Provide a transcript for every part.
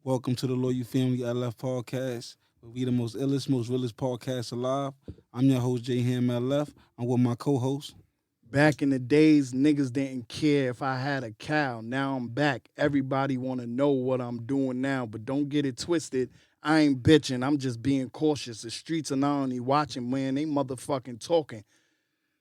Welcome to the Loyal Family LF podcast, where we the most illest, most realest podcast alive. I'm your host, J Ham LF. I'm with my co-host. Back in the days, niggas didn't care if I had a cow. Now I'm back. Everybody want to know what I'm doing now, but don't get it twisted. I ain't bitching. I'm just being cautious. The streets are not only watching, man, they motherfucking talking.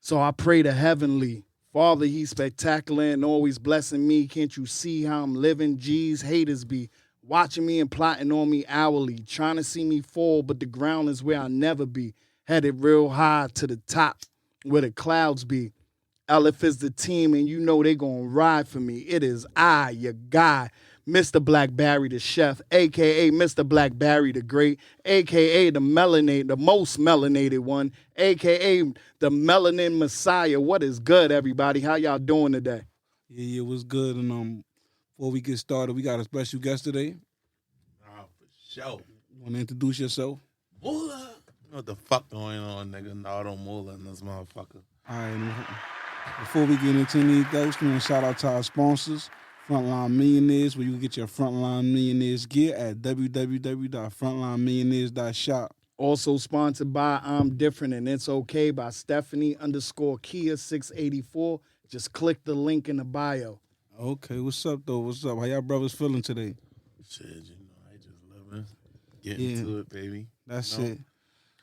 So I pray to Heavenly Father, He's spectacular and always blessing me. Can't you see how I'm living? G's haters be watching me and plotting on me hourly, trying to see me fall, but the ground is where I'll never be. Headed real high to the top where the clouds be. Aleph is the team, and you know they gonna ride for me. It is I, your guy, Mr. Blackberry the chef, aka Mr. Blackberry the great, aka the most melanated one, aka the melanin messiah. What is good, everybody? How y'all doing today? Yeah, it was good. And before we get started, we got a special guest today. Nah, for sure. You want to introduce yourself? Mula. You know what the fuck going on, nigga? Nardo Mula and this motherfucker. All right. Before we get into anything else, we want to shout out to our sponsors, Frontline Millionaires, where you can get your Frontline Millionaires gear at www.frontlinemillionaires.shop. Also sponsored by I'm Different and It's Okay by Stephanie _ Kia 684. Just click the link in the bio. Okay, what's up, though? What's up? How y'all brothers feeling today? Shit, I just living. Getting to it, baby. That's You know? it.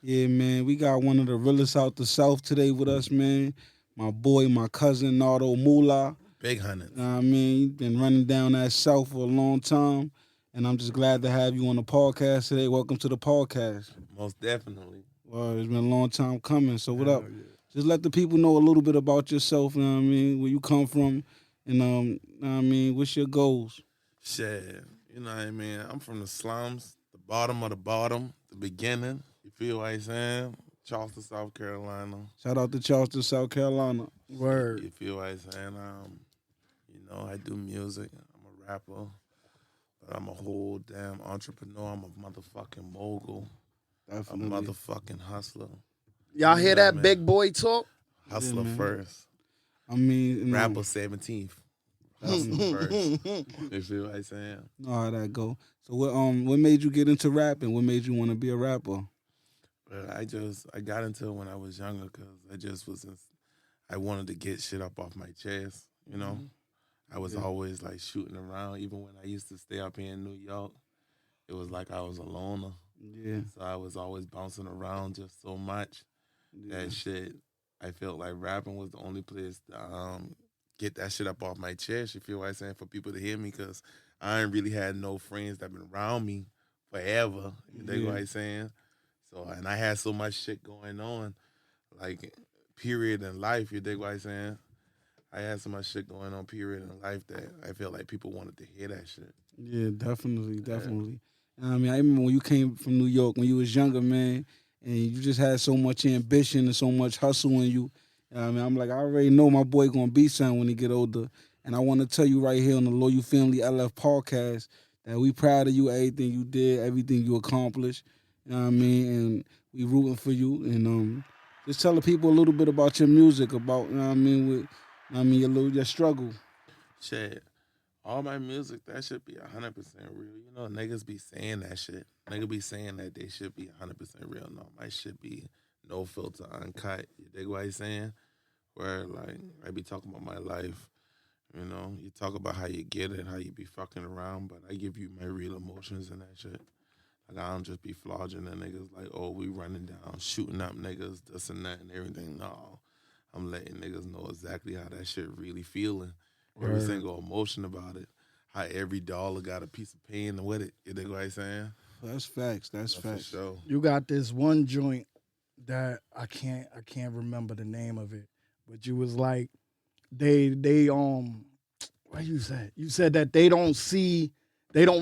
Yeah, man, we got one of the realest out the South today with us, man. My boy, my cousin, Nardo Mula. Big hundreds. I mean, you've been running down that South for a long time, and I'm just glad to have you on the podcast today. Welcome to the podcast. Most definitely. Well, it's been a long time coming, so what up? Just let the people know a little bit about yourself, you know what I mean, where you come from, and, you know what I mean, what's your goals? Shit. You know what I mean? I'm from the slums, the bottom of the bottom, the beginning. You feel what I'm saying? Charleston, South Carolina. Shout out to Charleston, South Carolina. Word. You feel what I'm saying? I do music. I'm a rapper. But I'm a whole damn entrepreneur. I'm a motherfucking mogul. Definitely. A motherfucking hustler. Y'all hear Yeah, that man. big boy talk? Hustler man. first. I mean, you know, Rapper 17th. Hustler first. You feel what I'm saying? know how that go. So what made you get into rapping? What made you want to be a rapper? But I got into it when I was younger because I wanted to get shit up off my chest, you know? I was always like shooting around. Even when I used to stay up here in New York, it was like I was a loner. Yeah. So I was always bouncing around just so much that shit, I felt like rapping was the only place to get that shit up off my chest, you feel what I'm saying, for people to hear me because I ain't really had no friends that been around me forever, you dig what I'm saying? So, and I had so much shit going on, like, period in life, you dig what I'm saying? I had so much shit going on, period in life, that I felt like people wanted to hear that shit. Yeah, definitely. I mean, I remember when you came from New York when you was younger, man, and you just had so much ambition and so much hustle in you. I mean, I'm like, I already know my boy gonna be something when he get older. And I want to tell you right here on the Loyal Family LF podcast that we proud of you, everything you did, everything you accomplished. You know what I mean? And we rooting for you. And just tell the people a little bit about your music, about, you know what I mean, your struggle. Shit. All my music, that should be 100% real. You know, niggas be saying that shit. Niggas be saying that they should be 100% real. No, my shit be no filter, uncut. You dig what I'm saying? Where, like, I be talking about my life. You know, you talk about how you get it, how you be fucking around, but I give you my real emotions and that shit. Like, I don't just be flogging the niggas like, oh, we running down, shooting up niggas, this and that and everything. No, I'm letting niggas know exactly how that shit really feeling. Every single emotion about it. How every dollar got a piece of pain with it. You dig what I'm saying? That's facts. That's For facts. sure. You got this one joint that I can't remember the name of it, but you was like they what you said? You said that they don't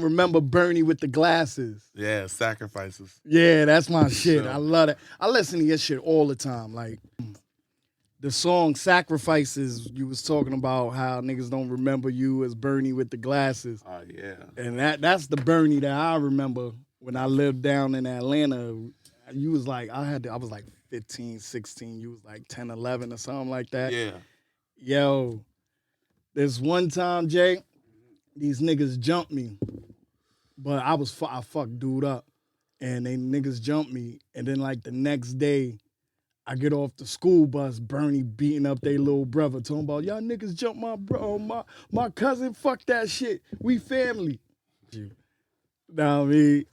remember Bernie with the glasses. Yeah, sacrifices. Yeah, that's my shit. Sure. I love it. I listen to your shit all the time. Like the song Sacrifices, you was talking about how niggas don't remember you as Bernie with the glasses. Oh, yeah. And that's the Bernie that I remember when I lived down in Atlanta. You was like, I was like 15, 16. You was like 10, 11 or something like that. Yeah. Yo, this one time, Jay, these niggas jumped me. But I fucked dude up, and they niggas jumped me, and then like the next day, I get off the school bus, Bernie beating up their little brother, talking about y'all niggas jumped my bro, my cousin, fuck that shit, we family. You know what I mean?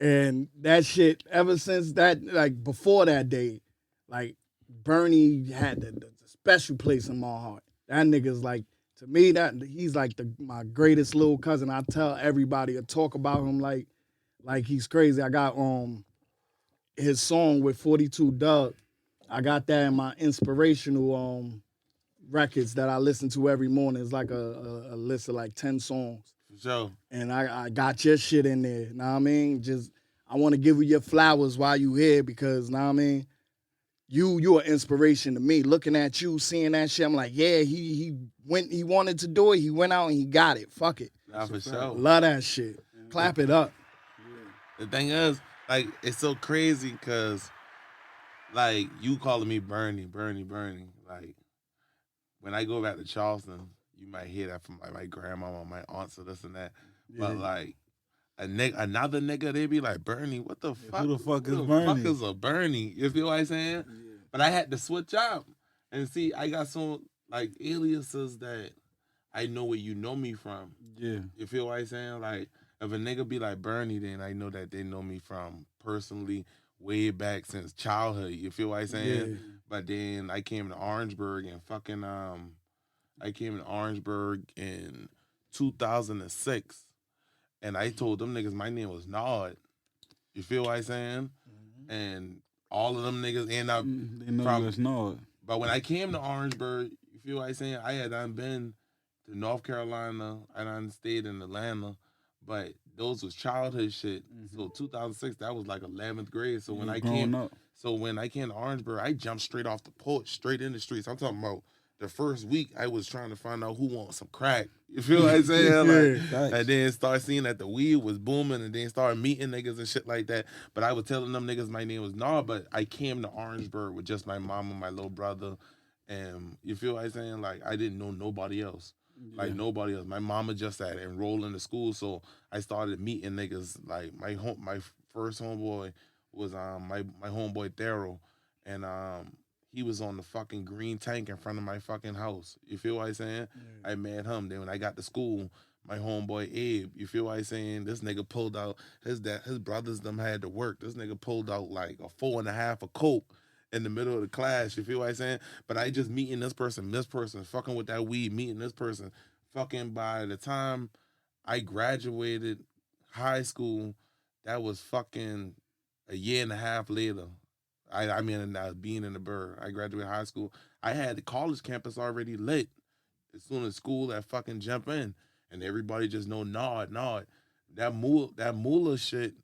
And that shit, ever since that, like before that day, like Bernie had the special place in my heart. That nigga's like, to me, that he's like my greatest little cousin. I tell everybody to talk about him like he's crazy. I got his song with 42 Doug. I got that in my inspirational records that I listen to every morning. It's like a list of like 10 songs. For sure. And I got your shit in there. Know what I mean? Just I want to give you your flowers while you here because know what I mean? You an inspiration to me. Looking at you, seeing that shit, I'm like, yeah, he wanted to do it. He went out and he got it. Fuck it. Nah, for sure. Love that shit. Clap it up. The thing is, like, it's so crazy because, like, you calling me Bernie. Like, when I go back to Charleston, you might hear that from like my grandmama, my aunts, or this and that. Yeah. But like another nigga, they be like, Bernie, what the fuck? Who the fuck is Bernie? Bernie? Who the fuck is a Bernie? You feel what I'm saying? Yeah. But I had to switch up. And see, I got some like aliases that I know where you know me from. Yeah. You feel what I'm saying? Like, if a nigga be like Bernie, then I know that they know me from personally way back since childhood. You feel what I'm saying? Yeah. But then I came to Orangeburg and fucking I came to Orangeburg in 2006, and I told them niggas my name was Nod. You feel what I'm saying? Mm-hmm. And all of them niggas end up they know you as Nod. But when I came to Orangeburg, you feel what I'm saying? I had done been to North Carolina, I done stayed in Atlanta, but those was childhood shit. Mm-hmm. So 2006, that was like 11th grade. So when I came to Orangeburg, I jumped straight off the porch, straight in the streets. I'm talking about the first week, I was trying to find out who wants some crack. You feel what I'm saying? Like, and then start seeing that the weed was booming, and then start meeting niggas and shit like that. But I was telling them niggas my name was Nah, but I came to Orangeburg with just my mom and my little brother. And you feel what I'm saying? Like, I didn't know nobody else. Yeah. Like, nobody else. My mama just had enrolled into school, so I started meeting niggas. Like, my first homeboy was my homeboy Daryl, and he was on the fucking green tank in front of my fucking house. You feel what I'm saying? Yeah. I met him. Then when I got to school, my homeboy Abe, you feel what I'm saying? This nigga pulled out, his brothers them had to work. This nigga pulled out like a 4.5 of coke in the middle of the class. You feel what I'm saying? But I just meeting this person, fucking with that weed, meeting this person. Fucking by the time I graduated high school, that was fucking a year and a half later. I mean, being in the Burr. I graduated high school. I had the college campus already lit. As soon as school, that fucking jump in. And everybody just know Nod. That Mula shit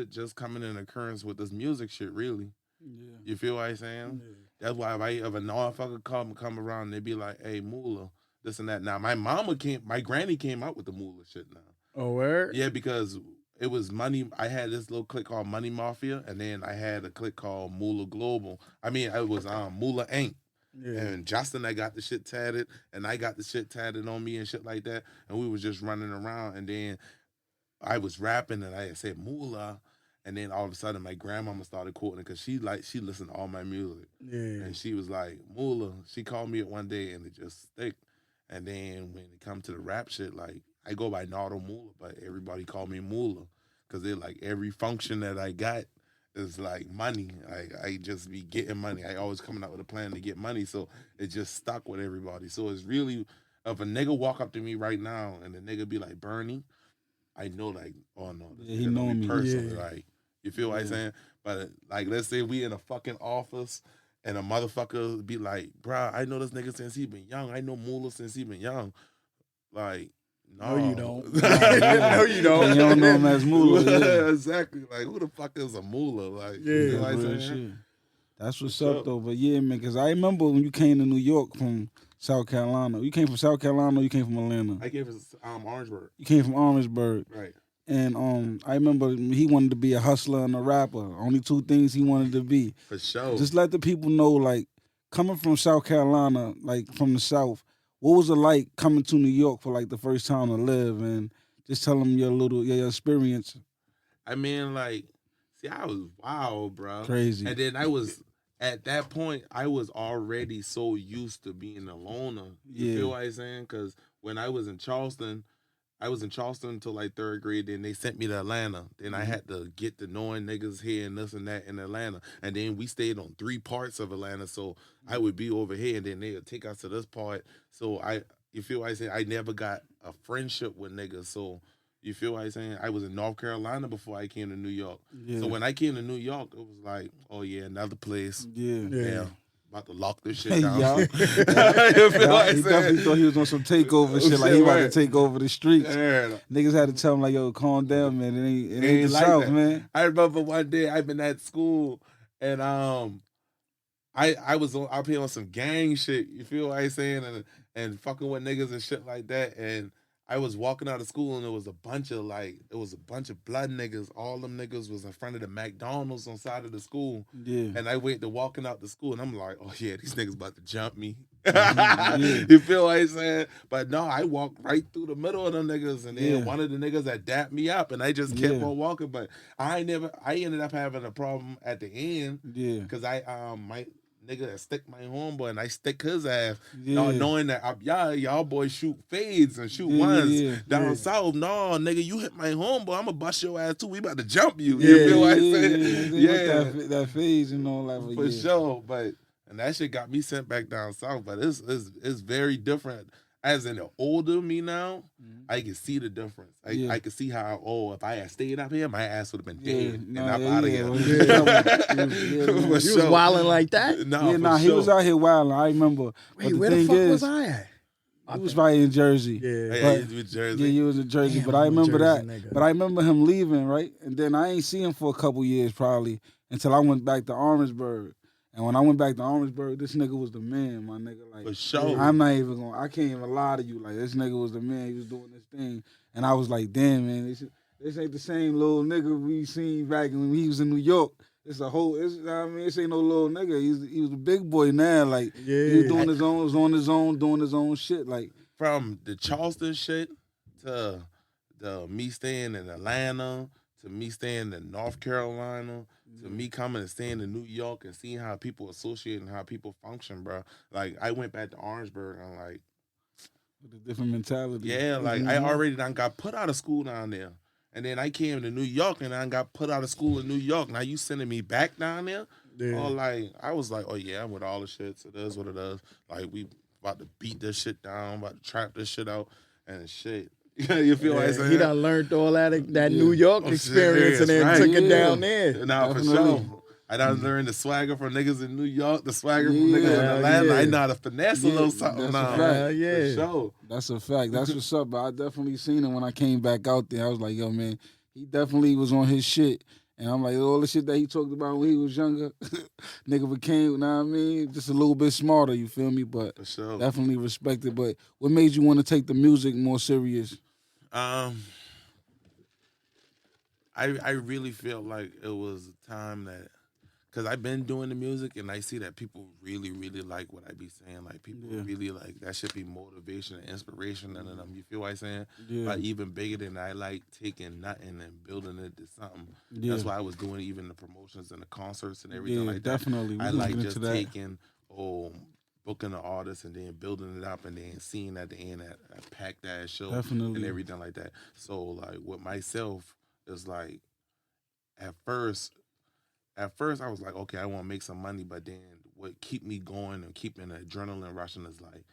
just coming in occurrence with this music shit, really. Yeah. You feel what I'm saying? Yeah. That's why if a motherfucker come around, they be like, hey, Mula, this and that. Now, my granny came out with the Mula shit now. Oh, where? Yeah, because it was Money. I had this little clique called Money Mafia, and then I had a clique called Mula Global. I mean, it was Mula Inc. Yeah. And Justin, I got the shit tatted, and I got the shit tatted on me and shit like that. And we was just running around, and then I was rapping, and I said Mula, and then all of a sudden my grandmama started quoting it because she listened to all my music. Yeah. And she was like, Mula. She called me one day, and it just stick. And then when it come to the rap shit, like, I go by Nardo Mula, but everybody call me Mula because they're like, every function that I got is like money. I just be getting money. I always coming out with a plan to get money, so it just stuck with everybody. So it's really, if a nigga walk up to me right now and the nigga be like, Bernie, I know, like, oh no, he know me personally. Yeah. Like, you feel what I'm saying? But like, let's say we in a fucking office and a motherfucker be like, bruh, I know this nigga since he been young. I know Mula since he been young. Like, no, you don't. No, you don't. You don't know him as Mula. Yeah. Exactly. Like, who the fuck is a Mula? Like, yeah, you know what I'm saying? That's what's up, though. But yeah, man, because I remember when you came to New York from South Carolina. You came from South Carolina or you came from Atlanta? I came from Orangeburg. You came from Orangeburg. Right. And I remember he wanted to be a hustler and a rapper. Only two things he wanted to be. For sure. Just let the people know, like, coming from South Carolina, like, from the South, what was it like coming to New York for, like, the first time to live? And Just tell them your experience. I mean, like, see, I was wild, bro. Crazy. And then at that point, I was already so used to being a loner. You feel what I'm saying? Because when I was in Charleston, until like third grade. Then they sent me to Atlanta. Then I had to get to knowing niggas here and this and that in Atlanta. And then we stayed on 3 parts of Atlanta. So I would be over here and then they would take us to this part. So you feel what I'm saying? I never got a friendship with niggas. So you feel what I'm saying? I was in North Carolina before I came to New York. Yeah. So when I came to New York, it was like, oh yeah, another place. Yeah. About to lock this shit down. He definitely thought he was on some takeover shit. Like he about to take over the streets. Yeah. Niggas had to tell him like, yo, calm down, man. It ain't the like South, that. Man. I remember one day I've been at school and I was up here on some gang shit. You feel what I'm saying? And fucking with niggas and shit like that. And I was walking out of school and it was a bunch of blood niggas. All them niggas was in front of the McDonald's on side of the school. Yeah. And I went to walking out the school and I'm like, oh yeah, these niggas about to jump me. You feel what I'm saying? But no, I walked right through the middle of them niggas and then one of the niggas that dapped me up and I just kept on walking. But I ended up having a problem at the end. Yeah. Because my nigga that stick my homeboy and I stick his ass, knowing that y'all boys shoot fades and shoot ones down south. No, nigga, you hit my homeboy, I'm gonna bust your ass too. We about to jump you. You feel what I'm saying? Yeah. That phase and all that. For sure, and that shit got me sent back down south. But it's very different. As in the older me now, I can see the difference. I can see how, if I had stayed up here, my ass would have been dead and I'm out of here. You was wilding like that? He was out here wilding. I remember. Wait, where the fuck was I at? He was right in Jersey. He was in Jersey. Yeah, he was in Jersey. But I remember that. Nigga. But I remember him leaving, right? And then I ain't see him for a couple years probably until I went back to Orangeburg. And when I went back to Orangeburg, this nigga was the man, my nigga. Like, for sure. I can't even lie to you. Like, this nigga was the man. He was doing this thing. And I was like, damn, man, this ain't the same little nigga we seen back when he was in New York. This ain't no little nigga. He was a big boy now. Like, he was doing his own, was on his own, doing his own shit. Like, from the Charleston shit to me staying in Atlanta to me staying in North Carolina, to me coming and staying in New York and seeing how people associate and how people function, bro. Like, I went back to Orangeburg and like, with a different mentality. Yeah, like I already done got put out of school down there. And then I came to New York and I got put out of school in New York. Now you sending me back down there? Yeah. Or like, I was like, oh yeah, I'm with all the shit. So it is what it is. Like, we about to beat this shit down, about to trap this shit out and shit. You feel what I'm saying? He done learned all that New York experience and then took it down there. Nah, for sure. I done learned the swagger from niggas in New York, the swagger from niggas in Atlanta. I know how to finesse a little something now. For sure. That's a fact. That's what's up. But I definitely seen him when I came back out there. I was like, yo, man, he definitely was on his shit. And I'm like, all the shit that he talked about when he was younger, nigga became, you know what I mean, just a little bit smarter, you feel me? But for sure. Definitely respected. But what made you want to take the music more serious? I really feel like it was a time that, because I've been doing the music and I see that people really, really like what I be saying. Like, people really like, that should be motivation and inspiration in them. You feel what I'm saying? Yeah. Like, even bigger than I like taking nothing and building it to something. Yeah. That's why I was doing even the promotions and the concerts and everything like that. Definitely. I like just taking, booking an artist and then building it up and then seeing at the end that I packed that show and everything like that. So like with myself, it's like at first I was like, okay, I want to make some money, but then what keep me going and keeping the adrenaline rushing is like,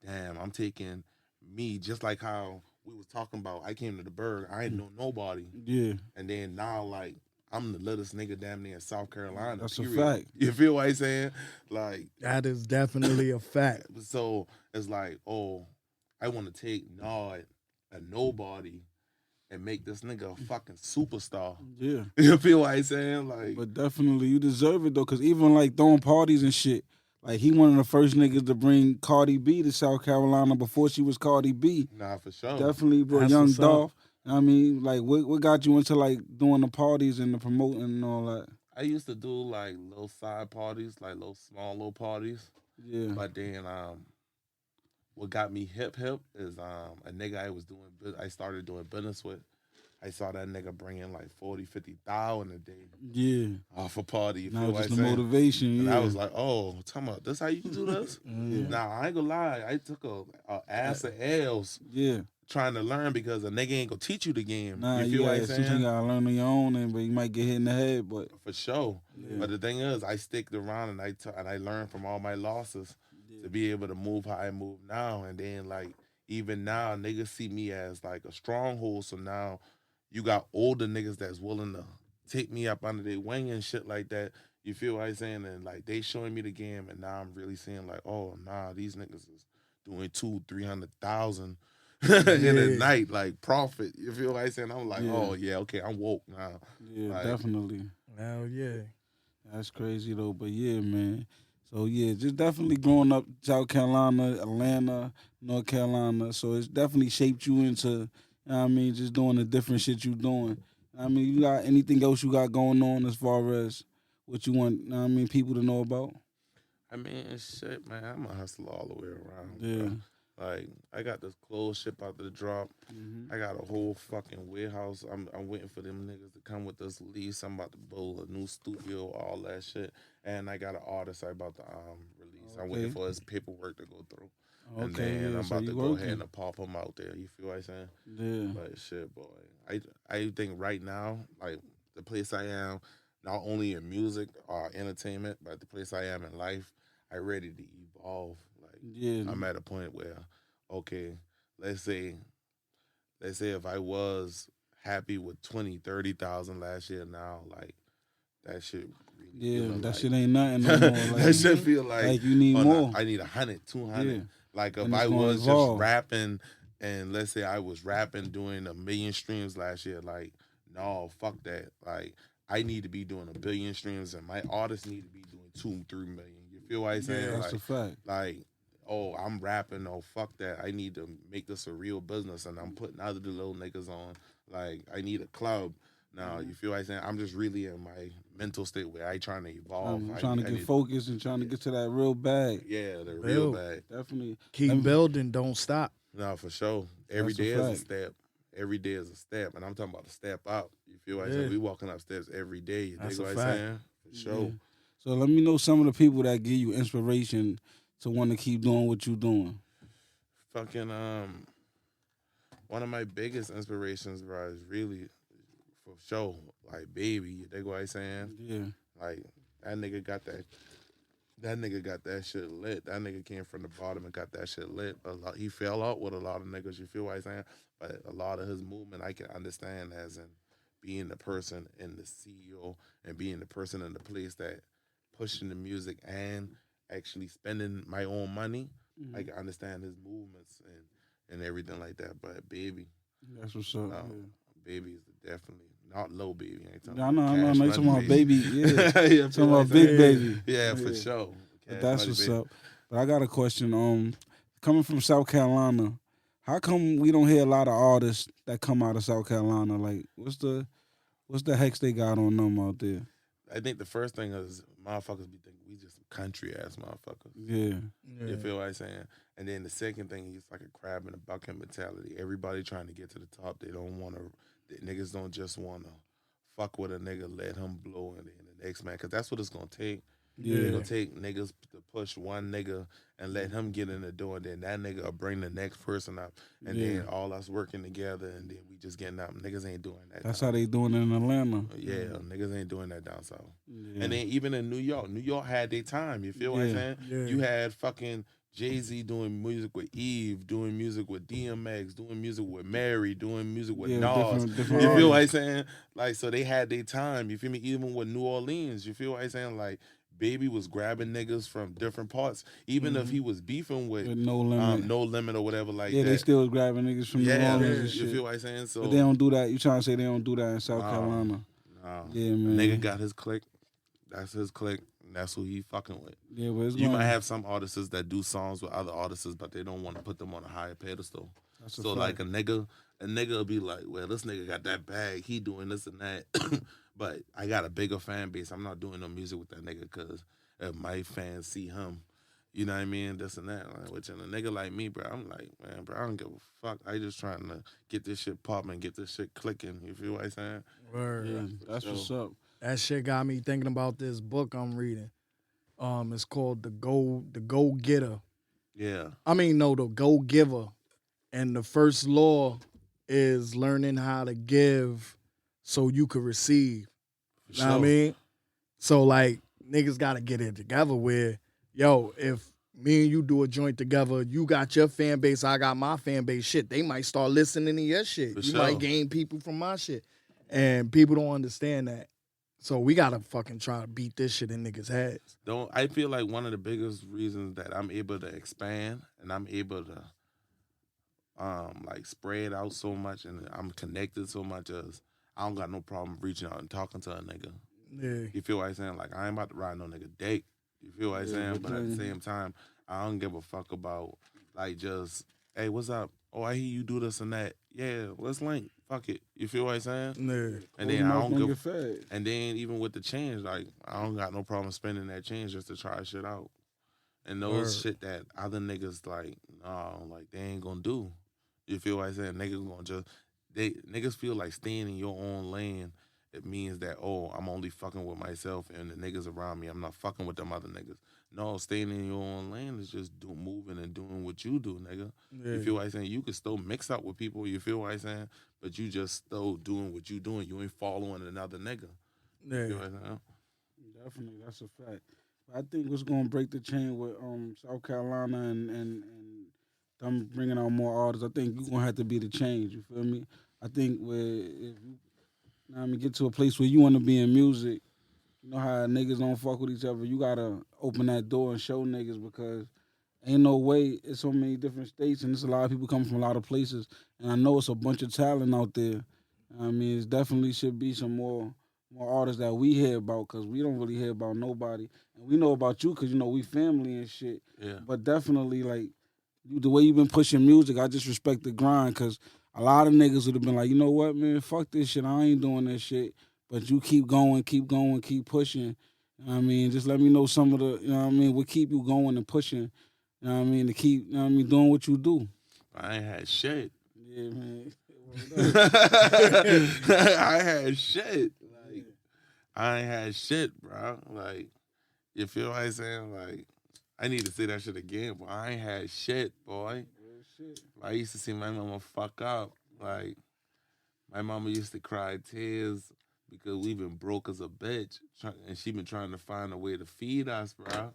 damn, I'm taking me, just like how we was talking about, I came to the Berg, I ain't know nobody. Yeah. And then now like I'm the littlest nigga damn near in South Carolina. That's a fact. You feel what I'm saying? Like, that is definitely a fact. So it's like, I want to take Nard, a nobody, and make this nigga a fucking superstar. Yeah. You feel what I'm saying? Like, but definitely you deserve it though, because even like throwing parties and shit, like he one of the first niggas to bring Cardi B to South Carolina before she was Cardi B. Nah, for sure. Definitely, bro. That's Young Dolph. I mean, like, what got you into, like, doing the parties and the promoting and all that? I used to do, like, little side parties, like, small little parties. Yeah. But then, what got me hip is a nigga I started doing business with. I saw that nigga bring in like 40, 50,000 a day Yeah. off a party. You Now feel what just I'm the saying? motivation. And Yeah. I was like, oh, tell me, this how you do this? Yeah. Nah, I ain't gonna lie. I took a ass of L's Yeah. trying to learn because a nigga ain't gonna teach you the game. Nah, You feel what I'm sometimes you saying? gotta learn on your own, but you might get hit in the head. But For sure. Yeah. But the thing is, I sticked around and I learned from all my losses to be able to move how I move now. And then like even now, niggas see me as like a stronghold. So now you got older niggas that's willing to take me up under their wing and shit like that. You feel what I'm saying? And like they showing me the game, and now I'm really seeing like, oh nah, these niggas is doing 200,000-300,000 in a night, like profit. You feel what I'm saying? I'm like, oh yeah, okay, I'm woke now. Yeah, like, definitely. Hell yeah. That's crazy though. But yeah, man. So yeah, just definitely growing up South Carolina, Atlanta, North Carolina. So it's definitely shaped you into, you know what I mean, just doing the different shit you doing. I mean, you got anything else you got going on as far as what you want, you know what I mean, people to know about? I mean, shit, man, I'm a hustler all the way around. Yeah. Bro. Like, I got this clothes ship out to the drop. Mm-hmm. I got a whole fucking warehouse. I'm waiting for them niggas to come with this lease. I'm about to build a new studio, all that shit. And I got an artist I about to release. I'm waiting for his paperwork to go through. And then I'm about to go ahead and pop him out there. You feel what I'm saying? Yeah. But shit, boy. I think right now, like, the place I am, not only in music or entertainment, but the place I am in life, I'm ready to evolve. Yeah. I'm at a point where, okay, let's say if I was happy with 20, 30,000 last year, now like that shit really that like, shit ain't nothing no more. Like, that shit feel like you need more. I need 100, 200. Yeah. Like if And it's I gonna was evolve. just rapping and let's say I was rapping doing 1 million streams last year, like no, fuck that. Like I need to be doing 1 billion streams and my artists need to be doing 2-3 million. You feel what I'm saying? That's a fact. Like, oh, I'm rapping. Oh, fuck that. I need to make this a real business, and I'm putting other little niggas on. Like, I need a club. Now, you feel what I'm saying? I'm just really in my mental state where I trying to evolve. I'm trying to get focused and trying to get to that real bag. Yeah, the real bag. Definitely. Keep building, don't stop. No, for sure. Every day is a step. Every day is a step, and I'm talking about the step up. You feel what I'm saying? We walking up steps every day. You dig what I'm saying? For sure. Yeah. So let me know some of the people that give you inspiration to want to keep doing what you're doing. Fucking one of my biggest inspirations, bro, is really for sure like Baby. You dig what I'm saying? Yeah. Like that nigga got that. That nigga got that shit lit. That nigga came from the bottom and got that shit lit. He fell out with a lot of niggas. You feel what I'm saying? But a lot of his movement, I can understand as in being the person and the CEO and being the person in the place that pushing the music and actually spending my own money. Mm-hmm. I can understand his movements and everything like that. But Baby, that's what's up. Baby is definitely not Low Baby. I ain't talking I know. You talking about Baby. Yeah, talking about Big Baby. Yeah, for sure. But that's what's up. But I got a question. Coming from South Carolina, how come we don't hear a lot of artists that come out of South Carolina? Like, what's the hex they got on them out there? I think the first thing is motherfuckers be thinking we just some country ass motherfuckers. Yeah. You feel what I'm saying? And then the second thing is like a crab in a bucket mentality. Everybody trying to get to the top. They don't want to. Niggas don't just want to fuck with a nigga, let him blow, and then the next man, because that's what it's gonna take. Yeah. It's gonna take niggas to push one nigga and let him get in the door, and then that nigga will bring the next person up, and then all us working together, and then we just getting up. Niggas ain't doing that. That's how they doing it in Atlanta. Yeah, niggas ain't doing that down south. Yeah. And then even in New York had their time. You feel what I'm saying? Yeah. You had fucking Jay-Z doing music with Eve, doing music with DMX, doing music with Mary, doing music with Nas. Different you feel what I'm saying? Like, so they had their time. You feel me? Even with New Orleans, you feel what I'm saying? Like, Baby was grabbing niggas from different parts. Even if he was beefing with No Limit or whatever like that. Yeah, they still was grabbing niggas from New Orleans and shit. You feel what I'm saying? So, but they don't do that. You trying to say they don't do that in South Carolina? No. Yeah, man. Nigga got his clique. That's his clique. And that's who he fucking with. Yeah, but you might have some artists that do songs with other artists, but they don't want to put them on a higher pedestal. So like a nigga will be like, well, this nigga got that bag. He doing this and that. But I got a bigger fan base. I'm not doing no music with that nigga because if my fans see him, You know what I mean? This and that. Like, which in a nigga like me, bro, I'm like, man, bro, I don't give a fuck. I just trying to get this shit popping, get this shit clicking. You feel what I'm saying? Word. Yeah, that's what's up. That shit got me thinking about this book I'm reading. It's called The Go Getter. Yeah. I mean, no, The Go Giver. And the first law is learning how to give so you could receive. You know what I mean? So, like, niggas got to get it together where, yo, if me and you do a joint together, you got your fan base, I got my fan base, shit, they might start listening to your shit. You might gain people from my shit. And people don't understand that. So we got to fucking try to beat this shit in niggas' heads. I feel like one of the biggest reasons that I'm able to expand and I'm able to like spread out so much and I'm connected so much as I don't got no problem reaching out and talking to a nigga. Yeah. You feel what I'm saying? Like, I ain't about to ride no nigga date. You feel what I'm saying? But at the same time, I don't give a fuck about, like, just, hey, what's up? Oh, I hear you do this and that. Yeah, let's link. Fuck it. You feel what I'm saying? Yeah. And then I don't give. And then even with the change, like, I don't got no problem spending that change just to try shit out. And those shit that other niggas, like, no, like, they ain't gonna do. You feel what I'm saying? Niggas feel like staying in your own lane, it means that, oh, I'm only fucking with myself and the niggas around me. I'm not fucking with them other niggas. No, staying in your own lane is just moving and doing what you do, nigga. Yeah. You feel what I'm saying? You can still mix up with people, you feel what I'm saying? But you just still doing what you doing. You ain't following another nigga. Yeah. You feel what I'm saying? Definitely, that's a fact. I think what's gonna break the chain with South Carolina and them bringing out more artists. I think you're gonna have to be the change. You feel me? I think if you get to a place where you want to be in music, you know how niggas don't fuck with each other. You gotta open that door and show niggas because ain't no way. It's so many different states and there's a lot of people coming from a lot of places. And I know it's a bunch of talent out there. I mean, it definitely should be some more artists that we hear about because we don't really hear about nobody. And we know about you because, you know, we family and shit. Yeah. But definitely, like, the way you've been pushing music, I just respect the grind because a lot of niggas would have been like, you know what, man, fuck this shit. I ain't doing this shit. But you keep going, keep pushing. You know what I mean? Just let me know some of the, you know what I mean, what keep you going and pushing, you know what I mean, to keep, you know what I mean, doing what you do. I ain't had shit. Yeah, man. I had shit. Like, I ain't had shit, bro. Like, you feel what I'm saying? Like, I need to say that shit again, but I ain't had shit, boy. Shit. I used to see my mama fuck up. Like, my mama used to cry tears because we been broke as a bitch, and she been trying to find a way to feed us, bro. Yeah.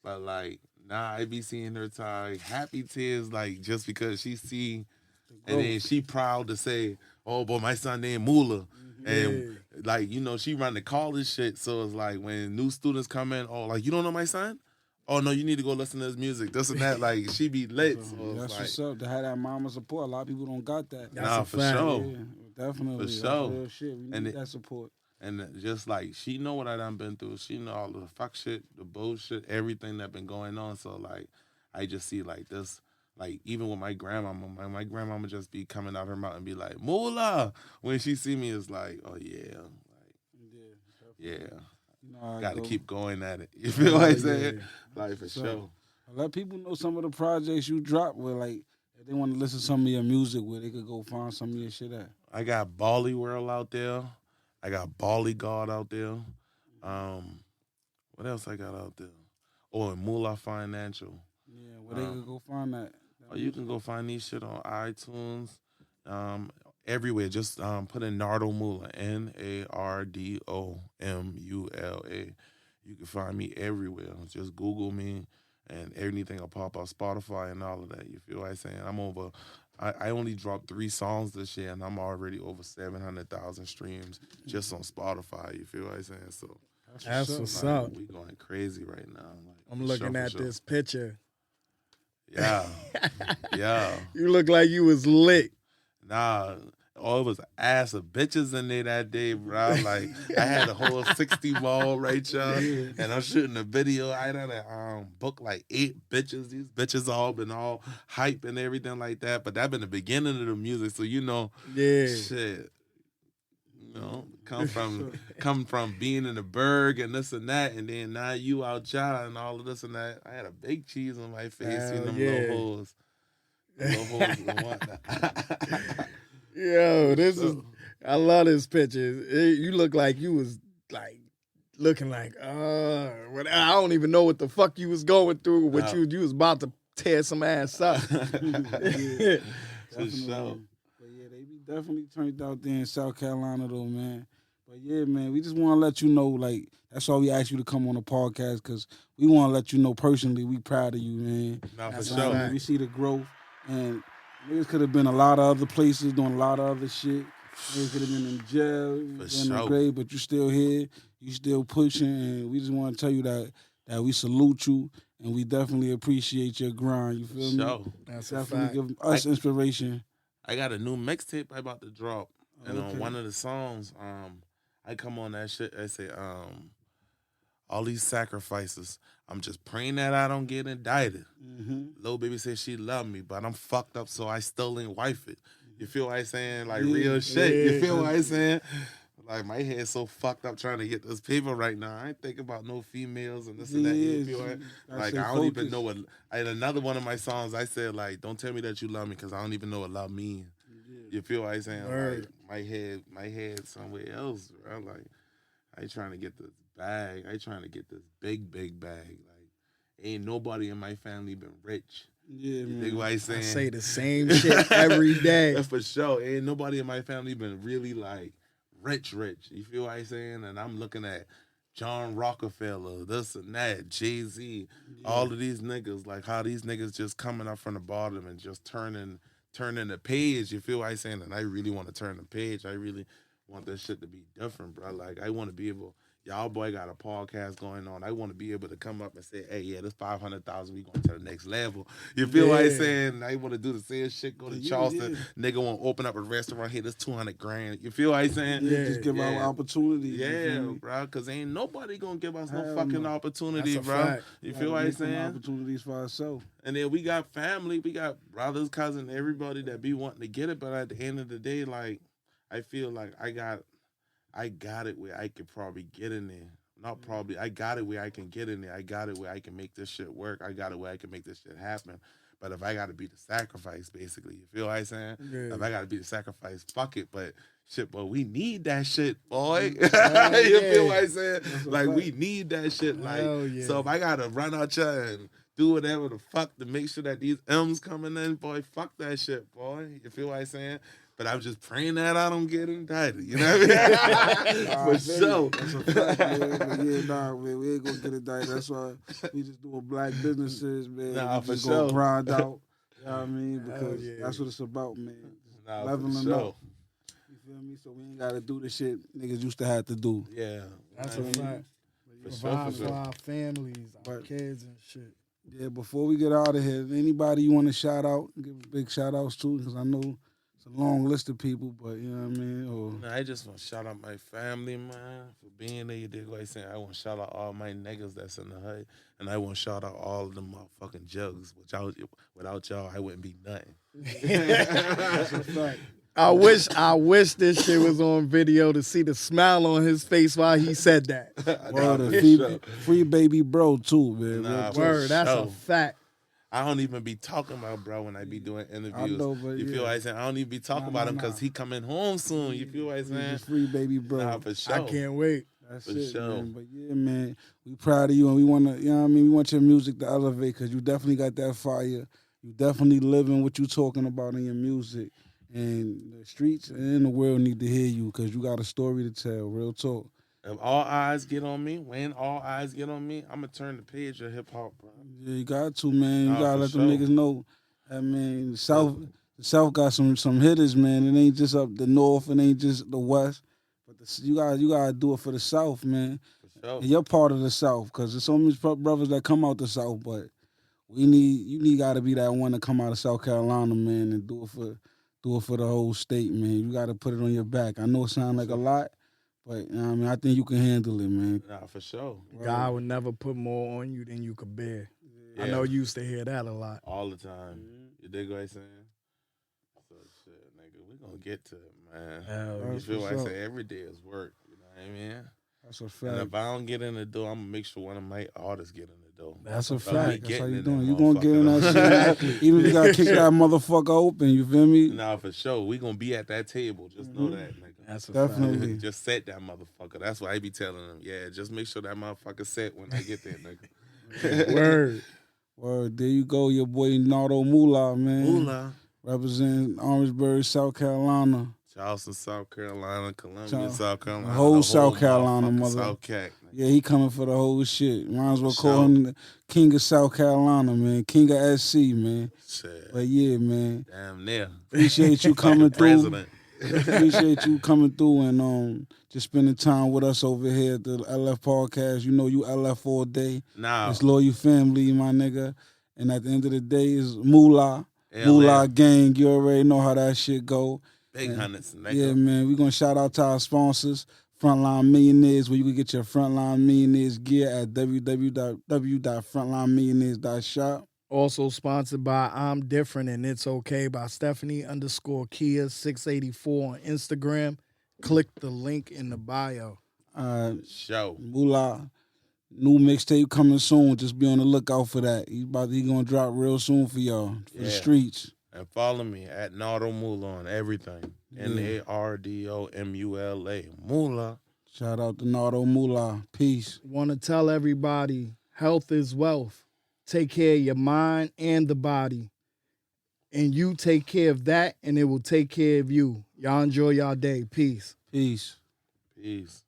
But, like, now I be seeing her tie happy tears, like, just because she see, and then she proud to say, oh, boy, my son named Mula. And, like, you know, she run the college shit, so it's like when new students come in, oh, like, you don't know my son? Oh, no, you need to go listen to his music. This and that. Like, she be lit. So that's like, what's up. To have that mama support. A lot of people don't got that. Nah, for sure. Yeah, definitely. For sure. Real shit. We need that support. And just like, she know what I done been through. She know all the fuck shit, the bullshit, everything that been going on. So, like, I just see, like, this, like, even with my grandmama, my grandmama just be coming out her mouth and be like, Mula. When she see me, it's like, oh, yeah. Like, yeah. Got to keep going at it. You feel what I'm saying? Like, for sure. Let people know some of the projects you drop where, like, if they want to listen to some of your music, where they could go find some of your shit at. I got Bali World out there. I got Bali God out there. What else I got out there? Oh, and Mula Financial. Yeah, where they could go find that. Oh, you can go find these shit on iTunes. Everywhere. Just put in Nardo Mula, NARDOMULA. You can find me everywhere. Just Google me, and everything will pop up. Spotify and all of that. You feel what I'm saying? I'm over. I only dropped 3 songs this year, and I'm already over 700,000 streams just on Spotify. You feel what I'm saying? So that's what's up. We going crazy right now. Like, I'm looking at this picture. Yeah, yeah. You look like you was lit. Nah, oh, it was ass of bitches in there that day, bro. Like, I had a whole 60 ball right, y'all, and I'm shooting a video. I had to book like 8 bitches. These bitches all been all hype and everything like that, but that been the beginning of the music, so you know, shit. You know, come from being in the burg and this and that, and then now you out child and all of this and that. I had a big cheese on my face, Hell them yeah. little holes. Little holes and whatnot. Yo, this is. I love this picture. You look like you was like looking like, I don't even know what the fuck you was going through. What you was about to tear some ass up. Yeah, For sure. But yeah, they be definitely turned out there in South Carolina though, man. But yeah, man, we just want to let you know, like, that's why we asked you to come on the podcast, because we want to let you know personally we proud of you, man. Nah, for That's a sure. fact. We see the growth, and niggas could have been a lot of other places doing a lot of other shit. Niggas could have been in jail, in the sure. grave, but you still here, you still pushing, and we just want to tell you that we salute you, and we definitely appreciate your grind. You feel me? Sure. That's a Definitely fact. give us inspiration. I got a new mixtape I about to drop, and Okay. on one of the songs, I come on that shit. I say, all these sacrifices. I'm just praying that I don't get indicted. Lil baby said she love me, but I'm fucked up, so I still ain't wife it. You feel what I'm saying? Like real shit. You feel what I'm saying? Like my head's so fucked up trying to get this paper right now. I ain't thinking about no females and this and that. You feel what? Like I don't even know what. In another one of my songs, I said like, "Don't tell me that you love me, because I don't even know what love means." You feel what I'm saying? Like my head somewhere else. Bro. Like I ain't trying to get this bag. I ain't trying to get this big bag. Like ain't nobody in my family been rich. Yeah, You man. think what I'm saying? I say the same shit every day. That's for sure. Ain't nobody in my family been really like rich. You feel what I'm saying? And I'm looking at John Rockefeller, this and that, Jay-Z, all of these niggas, like how these niggas just coming up from the bottom and just turning the page. You feel what I'm saying? And I really want to turn the page. I really want this shit to be different, bro. Like I want to be able. Y'all boy got a podcast going on. I want to be able to come up and say, hey, yeah, this 500,000, we going to the next level. You feel what I'm saying? I want to do the same shit, go to Charleston. Nigga want to open up a restaurant here, this 200 grand. You feel what I'm saying? Yeah, just give out opportunities. Yeah, bro, because ain't nobody going to give us no Hell fucking no. opportunity, That's a bro. fact. You feel what I'm Make them saying? opportunities for ourselves. And then we got family, we got brothers, cousins, everybody that be wanting to get it. But at the end of the day, like, I feel like I got it where I could probably get in there. Not probably. I got it where I can get in there. I got it where I can make this shit work. I got it where I can make this shit happen. But if I got to be the sacrifice, basically, you feel what I'm saying? Yeah. If I got to be the sacrifice, fuck it. But shit, boy, we need that shit, boy. You feel what I'm saying? Like, we need that shit. Like, so if I got to run out here and do whatever the fuck to make sure that these M's coming in, boy, fuck that shit, boy. You feel what I'm saying? But I'm just praying that I don't get indicted. You know what I mean? For sure. That's a fact, man. But yeah, nah, man, we ain't gonna get indicted. That's why we just doing black businesses, man. Nah, we for just sure. gonna grind out. You know what I mean? Because yeah. that's what it's about, man. Nah, Leveling for sure. up. You feel me? So we ain't gotta do the shit niggas used to have to do. Yeah. That's a fact. For For our families, our kids and shit. Yeah, before we get out of here, anybody you want to shout out, give big shout outs to, because I know it's a long list of people, but you know what I mean? Nah, I just want to shout out my family, man, for being there. You dig what I'm saying? I want to shout out all my niggas that's in the hood, and I want to shout out all of them motherfucking jugs. Without y'all, I wouldn't be nothing. That's a fact. I wish this shit was on video to see the smile on his face while he said that. Word, free baby bro too, man. Nah, Word, that's a sure. fact. I don't even be talking about bro when I be doing interviews. I know, but you feel what I'm saying? I don't even be talking about him because he coming home soon. You feel what I'm saying? Just free baby bro. Nah, for sure. I can't wait. That's For it, sure. man. But yeah, man, we proud of you, and we want to, you know what I mean? We want your music to elevate, because you definitely got that fire. You definitely living what you talking about in your music. And the streets and the world need to hear you, because you got a story to tell. Real talk. If all eyes get on me, when all eyes get on me, I'm going to turn the page of hip-hop, bro. Yeah, you got to, man. You Nah, got to for let them sure. niggas know. I mean, the South got some hitters, man. It ain't just up the North. It ain't just the West. But you gotta do it for the South, man. For sure. And you're part of the South, because there's so many brothers that come out the South, but you gotta be that one to come out of South Carolina, man, and do it for the whole state, man. You gotta put it on your back. I know it sounds like a lot, but you know what I mean, I think you can handle it, man. Nah, for sure. God would never put more on you than you could bear. Yeah. I know you used to hear that a lot. All the time. You dig what I'm saying? So shit, nigga, we gonna gonna get to it, man. Hell You That's feel what's like I up. say every day is work. You know what I mean? That's a And fact. if I don't get in the door, I'm gonna make sure one of my artists get in the door. That's a But That's me how fact. getting you in doing. that You gonna get in that motherfucker, shit. though. Exactly. Even if you gotta kick that motherfucker open, you feel me? Nah, for sure. We gonna be at that table. Just know that, nigga. That's a Definitely. Just set that motherfucker. That's why I be telling them. Yeah, just make sure that motherfucker set when I get there, nigga. fact. Word. Word, there you go, your boy Nardo Mula, man. Mula. Representing Orangeburg, South Carolina. Charleston, South Carolina, Columbia, Char- South Carolina. the whole the South Carolina, motherfucking mother. South Cac. Yeah, he coming for the whole shit. Might as well call Sure. him the King of South Carolina, man. King of SC, man. Shit. But yeah, man. Damn near. Appreciate you coming Fucking through. president. Appreciate you coming through and just spending time with us over here at the LF podcast. You know you LF all day. Nah. It's loyal family, my nigga. And at the end of the day, it's Moolah. LF. Moolah gang. You already know how that shit go. Big hundreds, nigga. Yeah, man. We're going to shout out to our sponsors, Frontline Millionaires, where you can get your Frontline Millionaires gear at www.frontlinemillionaires.shop. Also sponsored by I'm Different and It's Okay by Stephanie_Kia684 on Instagram. Click the link in the bio. Show. Moolah, new mixtape coming soon. Just be on the lookout for that. He gonna drop real soon for y'all, for the Yeah. streets. And follow me at Nardo Mula on everything. NARDOMULA. Mula. Shout out to Nardo Mula. Peace. Want to tell everybody, health is wealth. Take care of your mind and the body. And you take care of that, and it will take care of you. Y'all enjoy y'all day. Peace. Peace. Peace.